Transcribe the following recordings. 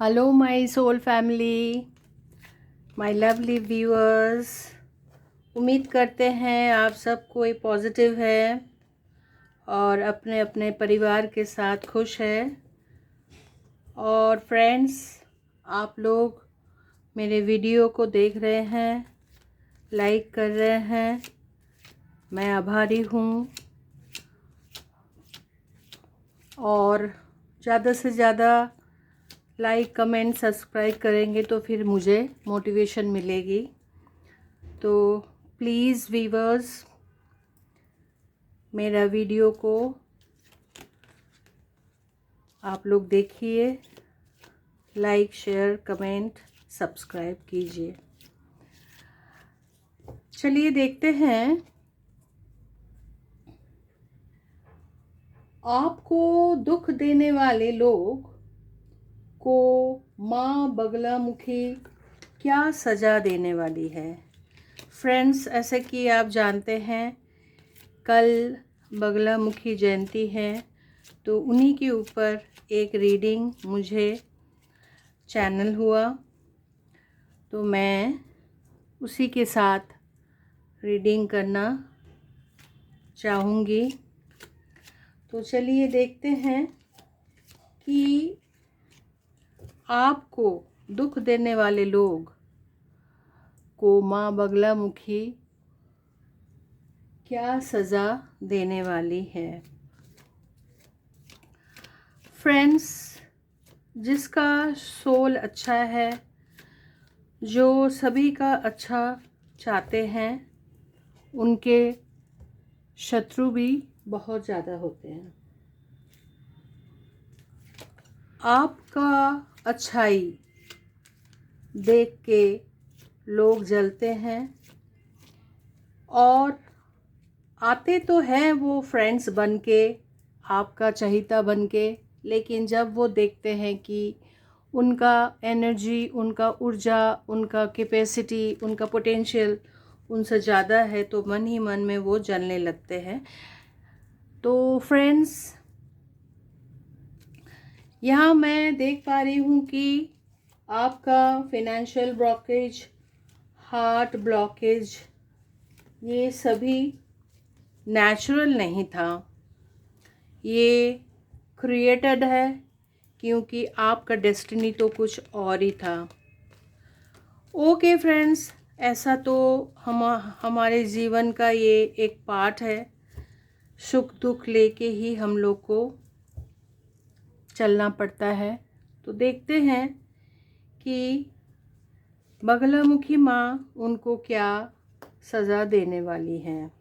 Hello my soul family, my lovely viewers. उम्मीद करते हैं आप सब कोई पॉजिटिव है और अपने अपने परिवार के साथ खुश है। और फ्रेंड्स, आप लोग मेरे वीडियो को देख रहे हैं, लाइक कर रहे हैं, मैं आभारी हूँ। और ज़्यादा से ज़्यादा लाइक कमेंट सब्सक्राइब करेंगे तो फिर मुझे मोटिवेशन मिलेगी। तो प्लीज़ व्यूअर्स, मेरा वीडियो को आप लोग देखिए, लाइक शेयर कमेंट सब्सक्राइब कीजिए। चलिए देखते हैं, आपको दुख देने वाले लोग को माँ बगलामुखी क्या सज़ा देने वाली है। फ्रेंड्स, ऐसे कि आप जानते हैं कल बगलामुखी जयंती है, तो उन्हीं के ऊपर एक रीडिंग मुझे चैनल हुआ, तो मैं उसी के साथ रीडिंग करना चाहूँगी। तो चलिए देखते हैं कि आपको दुख देने वाले लोग को माँ बगलामुखी क्या सज़ा देने वाली है। फ्रेंड्स, जिसका सोल अच्छा है, जो सभी का अच्छा चाहते हैं, उनके शत्रु भी बहुत ज़्यादा होते हैं। आपका अच्छाई देख के लोग जलते हैं और आते तो हैं वो फ्रेंड्स बन के, आपका चहीता बन के, लेकिन जब वो देखते हैं कि उनका एनर्जी, उनका ऊर्जा, उनका कैपेसिटी, उनका पोटेंशियल उनसे ज़्यादा है, तो मन ही मन में वो जलने लगते हैं। तो फ्रेंड्स, यहाँ मैं देख पा रही हूँ कि आपका फिनेंशियल ब्लॉकेज, हार्ट ब्लॉकेज, ये सभी नेचुरल नहीं था, ये क्रिएटेड है, क्योंकि आपका डेस्टिनी तो कुछ और ही था। ओके फ्रेंड्स, ऐसा तो हमारे जीवन का ये एक पार्ट है। सुख दुख लेके ही हम लोग को चलना पड़ता है। तो देखते हैं कि बगलामुखी माँ उनको क्या सज़ा देने वाली है।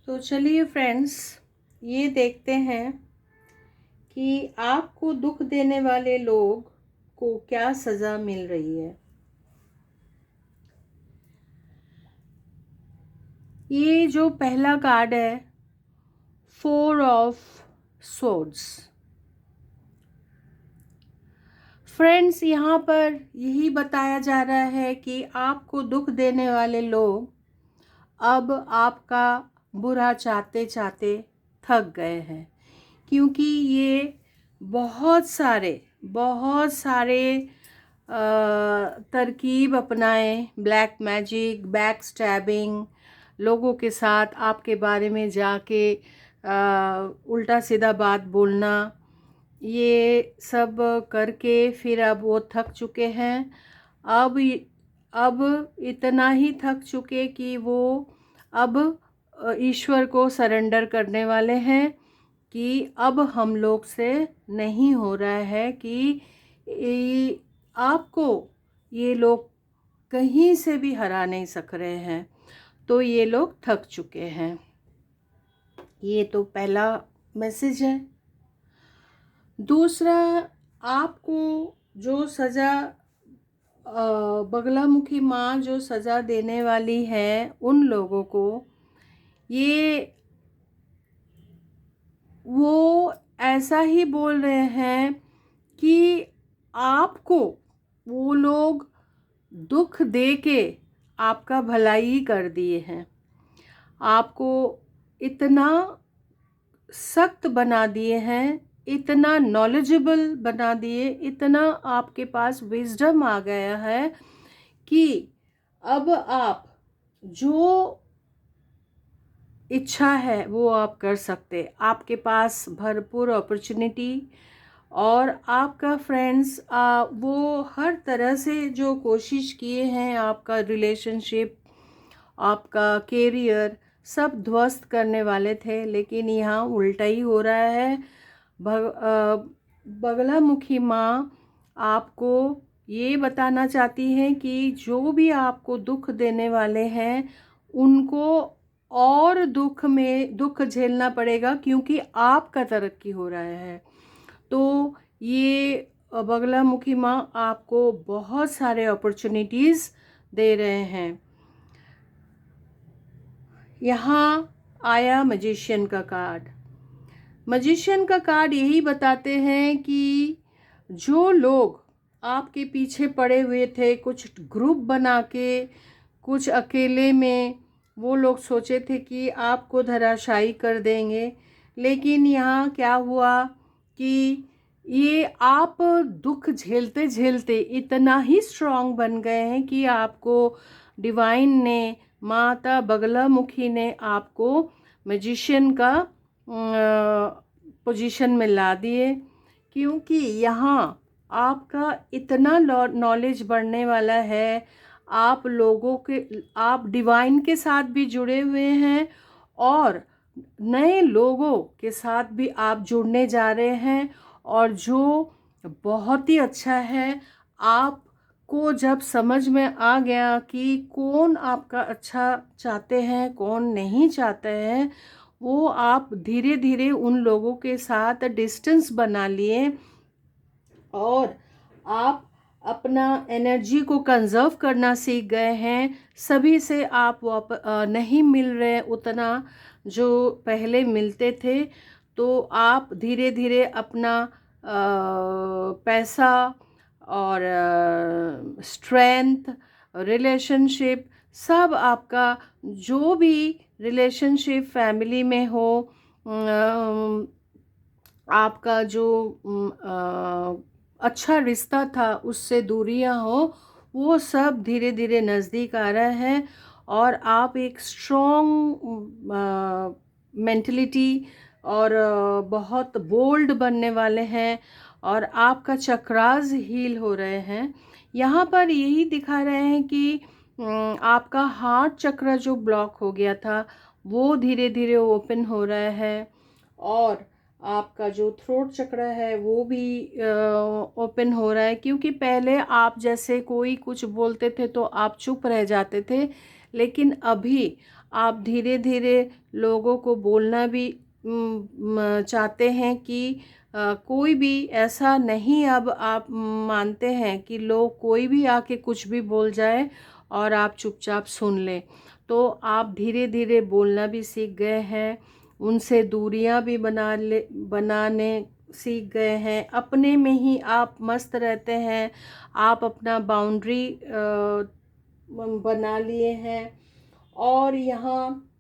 तो चलिए फ्रेंड्स, ये देखते हैं कि आपको दुख देने वाले लोग को क्या सज़ा मिल रही है। ये जो पहला कार्ड है, 4 ऑफ सोर्ड्स। फ्रेंड्स, यहाँ पर यही बताया जा रहा है कि आपको दुख देने वाले लोग अब आपका बुरा चाहते चाहते थक गए हैं, क्योंकि ये बहुत सारे तरकीब अपनाए, ब्लैक मैजिक, बैक स्टैबिंग, लोगों के साथ आपके बारे में जाके उल्टा सीधा बात बोलना, ये सब करके फिर अब वो थक चुके हैं। अब अब इतना ही थक चुके कि वो अब ईश्वर को सरेंडर करने वाले हैं कि अब हम लोग से नहीं हो रहा है कि आपको ये लोग कहीं से भी हरा नहीं सक रहे हैं, तो ये लोग थक चुके हैं। ये तो पहला मैसेज है। दूसरा, आपको जो सज़ा बगलामुखी माँ जो सज़ा देने वाली है उन लोगों को, ये वो ऐसा ही बोल रहे हैं कि आपको वो लोग दुख दे के आपका भलाई कर दिए हैं, आपको इतना सख्त बना दिए हैं, इतना नॉलेजेबल बना दिए, इतना आपके पास विजडम आ गया है कि अब आप जो इच्छा है वो आप कर सकते। आपके पास भरपूर अपॉर्चुनिटी, और आपका फ्रेंड्स वो हर तरह से जो कोशिश किए हैं आपका रिलेशनशिप, आपका कैरियर सब ध्वस्त करने वाले थे, लेकिन यहाँ उल्टा ही हो रहा है। बगलामुखी माँ आपको ये बताना चाहती हैं कि जो भी आपको दुख देने वाले हैं उनको और दुख झेलना पड़ेगा, क्योंकि आपका तरक्की हो रहा है। तो ये बगलामुखी माँ आपको बहुत सारे अपॉर्चुनिटीज़ दे रहे हैं। यहाँ आया मैजिशियन का कार्ड। मैजिशियन का कार्ड यही बताते हैं कि जो लोग आपके पीछे पड़े हुए थे, कुछ ग्रुप बना के, कुछ अकेले में, वो लोग सोचे थे कि आपको धराशायी कर देंगे, लेकिन यहाँ क्या हुआ कि ये आप दुख झेलते झेलते इतना ही स्ट्रांग बन गए हैं कि आपको डिवाइन ने, माता बगलामुखी ने आपको मैजिशियन का पोजीशन में ला दिए। क्योंकि यहाँ आपका इतना नॉलेज बढ़ने वाला है, आप लोगों के, आप डिवाइन के साथ भी जुड़े हुए हैं और नए लोगों के साथ भी आप जुड़ने जा रहे हैं। और जो बहुत ही अच्छा है, आपको जब समझ में आ गया कि कौन आपका अच्छा चाहते हैं, कौन नहीं चाहते हैं, वो आप धीरे धीरे उन लोगों के साथ डिस्टेंस बना लिए और आप अपना एनर्जी को कंजर्व करना सीख गए हैं। सभी से आप नहीं मिल रहे उतना जो पहले मिलते थे, तो आप धीरे धीरे अपना पैसा और स्ट्रेंथ, रिलेशनशिप, सब आपका जो भी रिलेशनशिप फैमिली में हो, आपका जो अच्छा रिश्ता था उससे दूरियां हो, वो सब धीरे धीरे नज़दीक आ रहा है। और आप एक स्ट्रॉन्ग मेंटलिटी और बहुत बोल्ड बनने वाले हैं, और आपका चक्रास हील हो रहे हैं। यहाँ पर यही दिखा रहे हैं कि आपका हार्ट चक्र जो ब्लॉक हो गया था वो धीरे धीरे ओपन हो रहा है, और आपका जो थ्रोट चक्र है वो भी ओपन हो रहा है। क्योंकि पहले आप जैसे कोई कुछ बोलते थे तो आप चुप रह जाते थे, लेकिन अभी आप धीरे धीरे लोगों को बोलना भी चाहते हैं कि कोई भी ऐसा नहीं, अब आप मानते हैं कि लोग कोई भी आके कुछ भी बोल जाए और आप चुपचाप सुन लें। तो आप धीरे धीरे बोलना भी सीख गए हैं, उनसे दूरियां भी बनाने सीख गए हैं, अपने में ही आप मस्त रहते हैं, आप अपना बाउंड्री बना लिए हैं। और यहाँ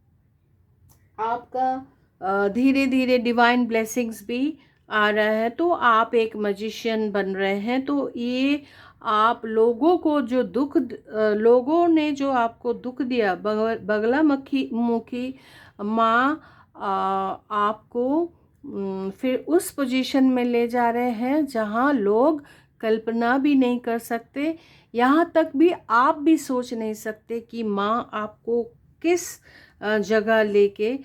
आपका धीरे धीरे डिवाइन ब्लेसिंग्स भी आ रहा है, तो आप एक मैजिशियन बन रहे हैं। तो ये आप लोगों को जो लोगों ने जो आपको दुख दिया, बगलामुखी माँ आपको फिर उस पोजीशन में ले जा रहे हैं जहाँ लोग कल्पना भी नहीं कर सकते, यहाँ तक भी आप भी सोच नहीं सकते कि माँ आपको किस जगह लेके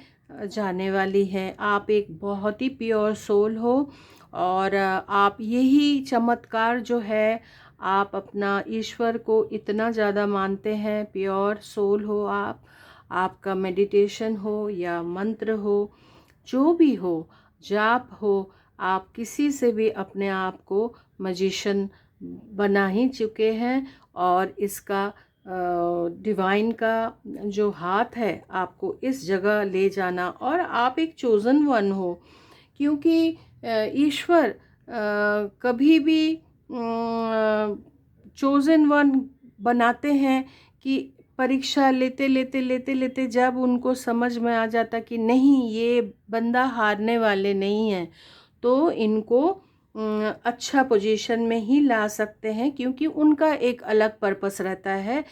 जाने वाली है। आप एक बहुत ही प्योर सोल हो, और आप यही चमत्कार जो है आप अपना ईश्वर को इतना ज़्यादा मानते हैं, प्योर सोल हो आप, आपका मेडिटेशन हो या मंत्र हो, जो भी हो, जाप हो, आप किसी से भी अपने आप को मैजिशियन बना ही चुके हैं। और इसका डिवाइन का जो हाथ है आपको इस जगह ले जाना, और आप एक चोज़न वन हो, क्योंकि ईश्वर कभी भी चोज़न वन बनाते हैं कि परीक्षा लेते लेते लेते लेते जब उनको समझ में आ जाता कि नहीं, ये बंदा हारने वाले नहीं है, तो इनको अच्छा पोजीशन में ही ला सकते हैं, क्योंकि उनका एक अलग पर्पस रहता है।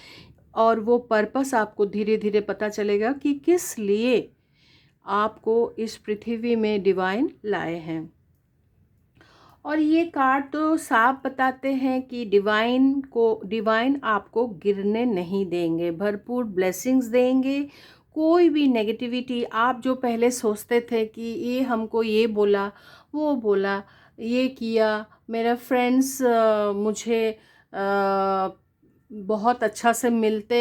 और वो पर्पस आपको धीरे धीरे पता चलेगा कि किस लिए आपको इस पृथ्वी में डिवाइन लाए हैं। और ये कार्ड तो साफ बताते हैं कि डिवाइन आपको गिरने नहीं देंगे, भरपूर ब्लेसिंग्स देंगे। कोई भी नेगेटिविटी, आप जो पहले सोचते थे कि ये हमको ये बोला, वो बोला, ये किया, मेरा फ्रेंड्स मुझे बहुत अच्छा से मिलते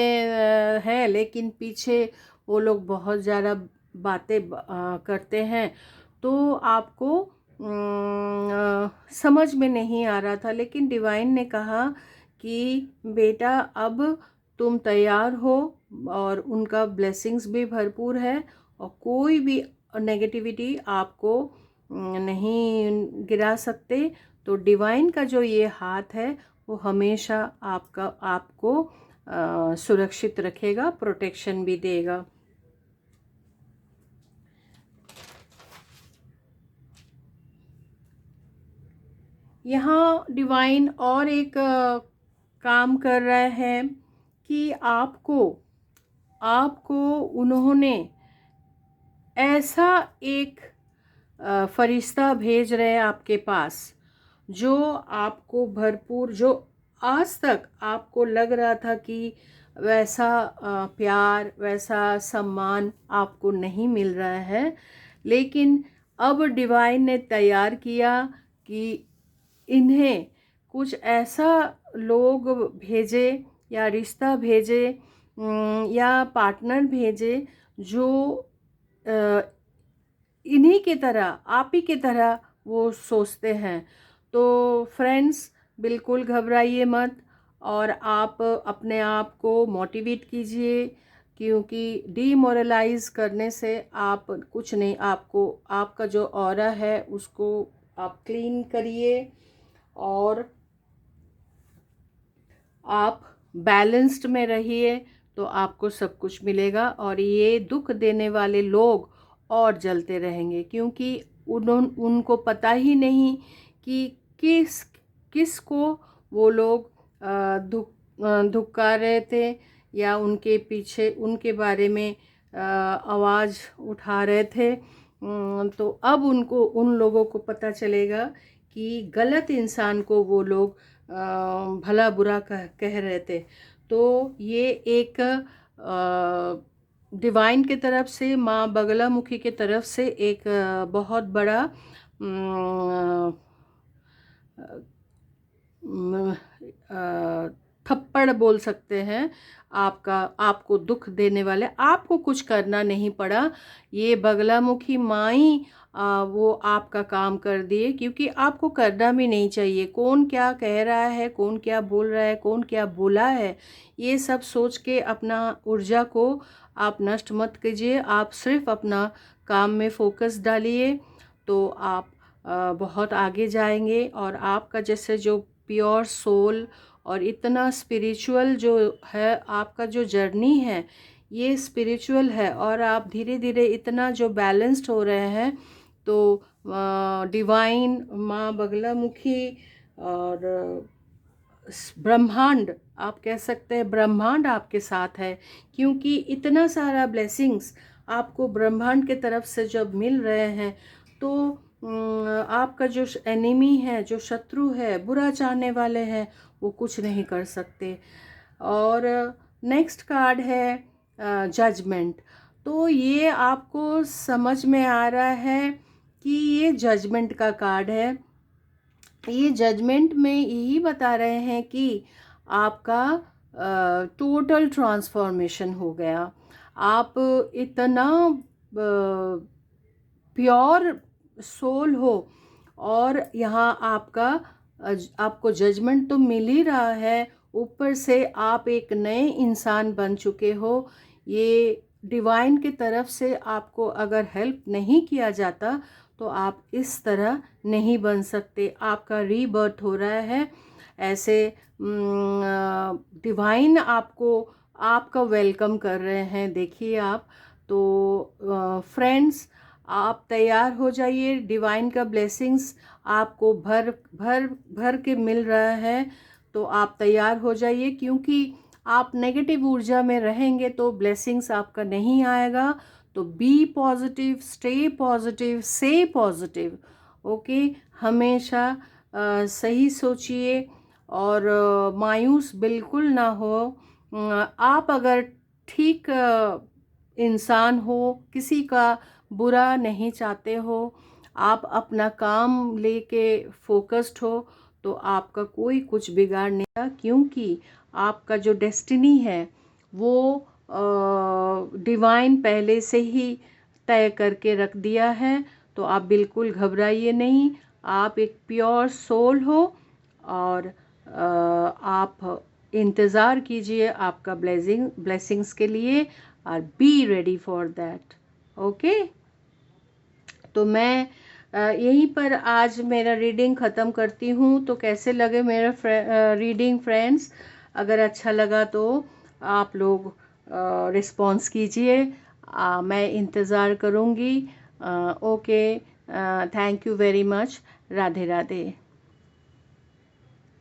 हैं, लेकिन पीछे वो लोग बहुत ज़्यादा बातें करते हैं, तो आपको समझ में नहीं आ रहा था। लेकिन डिवाइन ने कहा कि बेटा, अब तुम तैयार हो, और उनका ब्लेसिंग्स भी भरपूर है, और कोई भी नेगेटिविटी आपको नहीं गिरा सकते। तो डिवाइन का जो ये हाथ है वो हमेशा आपको सुरक्षित रखेगा, प्रोटेक्शन भी देगा। यहाँ डिवाइन और एक काम कर रहा है कि आपको उन्होंने ऐसा एक फरिश्ता भेज रहे हैं आपके पास, जो आपको भरपूर, जो आज तक आपको लग रहा था कि वैसा प्यार, वैसा सम्मान आपको नहीं मिल रहा है, लेकिन अब डिवाइन ने तैयार किया कि इन्हें कुछ ऐसा लोग भेजे, या रिश्ता भेजे, या पार्टनर भेजे, जो इन्हीं की तरह, आप ही की तरह वो सोचते हैं। तो फ्रेंड्स, बिल्कुल घबराइए मत, और आप अपने आप को मोटिवेट कीजिए, क्योंकि डीमोरलाइज करने से आप कुछ नहीं, आपका जो ऑरा है उसको आप क्लीन करिए, और आप बैलेंस्ड में रहिए, तो आपको सब कुछ मिलेगा। और ये दुख देने वाले लोग और जलते रहेंगे, क्योंकि उनको पता ही नहीं कि किस को वो लोग धुका रहे थे, या उनके पीछे उनके बारे में आवाज़ उठा रहे थे। तो अब उन लोगों को पता चलेगा कि गलत इंसान को वो लोग भला बुरा कह रहे थे। तो ये एक डिवाइन की तरफ से, माँ बगलामुखी की तरफ से एक बहुत बड़ा थप्पड़ बोल सकते हैं। आपको दुख देने वाले, आपको कुछ करना नहीं पड़ा, ये बगलामुखी माई वो आपका काम कर दिए, क्योंकि आपको करना भी नहीं चाहिए। कौन क्या कह रहा है, कौन क्या बोल रहा है, कौन क्या बोला है, ये सब सोच के अपना ऊर्जा को आप नष्ट मत कीजिए। आप सिर्फ अपना काम में फोकस डालिए, तो आप बहुत आगे जाएंगे। और आपका जैसे जो प्योर सोल और इतना स्पिरिचुअल जो है, आपका जो जर्नी है ये स्पिरिचुअल है, और आप धीरे धीरे इतना जो बैलेंस्ड हो रहे हैं, तो डिवाइन, माँ बगलामुखी और ब्रह्मांड, आप कह सकते हैं ब्रह्मांड आपके साथ है, क्योंकि इतना सारा ब्लेसिंग्स आपको ब्रह्मांड के तरफ से जब मिल रहे हैं, तो आपका जो एनिमी है, जो शत्रु है, बुरा चाहने वाले हैं, वो कुछ नहीं कर सकते। और नेक्स्ट कार्ड है जजमेंट। तो ये आपको समझ में आ रहा है कि ये जजमेंट का कार्ड है। ये जजमेंट में यही बता रहे हैं कि आपका टोटल ट्रांसफॉर्मेशन हो गया। आप इतना प्योर सोल हो, और यहाँ आपको जजमेंट तो मिल ही रहा है, ऊपर से आप एक नए इंसान बन चुके हो। ये डिवाइन की तरफ से आपको अगर हेल्प नहीं किया जाता तो आप इस तरह नहीं बन सकते। आपका रीबर्थ हो रहा है ऐसे। डिवाइन आपका वेलकम कर रहे हैं। देखिए आप तो फ्रेंड्स, आप तैयार हो जाइए। डिवाइन का ब्लेसिंग्स आपको भर भर भर के मिल रहा है, तो आप तैयार हो जाइए, क्योंकि आप नेगेटिव ऊर्जा में रहेंगे तो ब्लेसिंग्स आपका नहीं आएगा। तो बी पॉजिटिव, स्टे पॉजिटिव, से पॉजिटिव। ओके, हमेशा सही सोचिए और मायूस बिल्कुल ना हो। आप अगर ठीक इंसान हो, किसी का बुरा नहीं चाहते हो, आप अपना काम लेके फोकस्ड हो, तो आपका कोई कुछ बिगाड़ नहीं है, क्योंकि आपका जो डेस्टिनी है वो डिवाइन पहले से ही तय करके रख दिया है। तो आप बिल्कुल घबराइए नहीं। आप एक प्योर सोल हो, और आप इंतज़ार कीजिए आपका ब्लेसिंग्स के लिए, और be ready for that. Okay, तो मैं यहीं पर आज मेरा रीडिंग ख़त्म करती हूँ। तो कैसे लगे मेरा रीडिंग फ्रेंड्स? अगर अच्छा लगा तो आप लोग रिस्पॉन्स कीजिए। मैं इंतज़ार करूँगी। Okay, thank you very much. Radhe Radhe.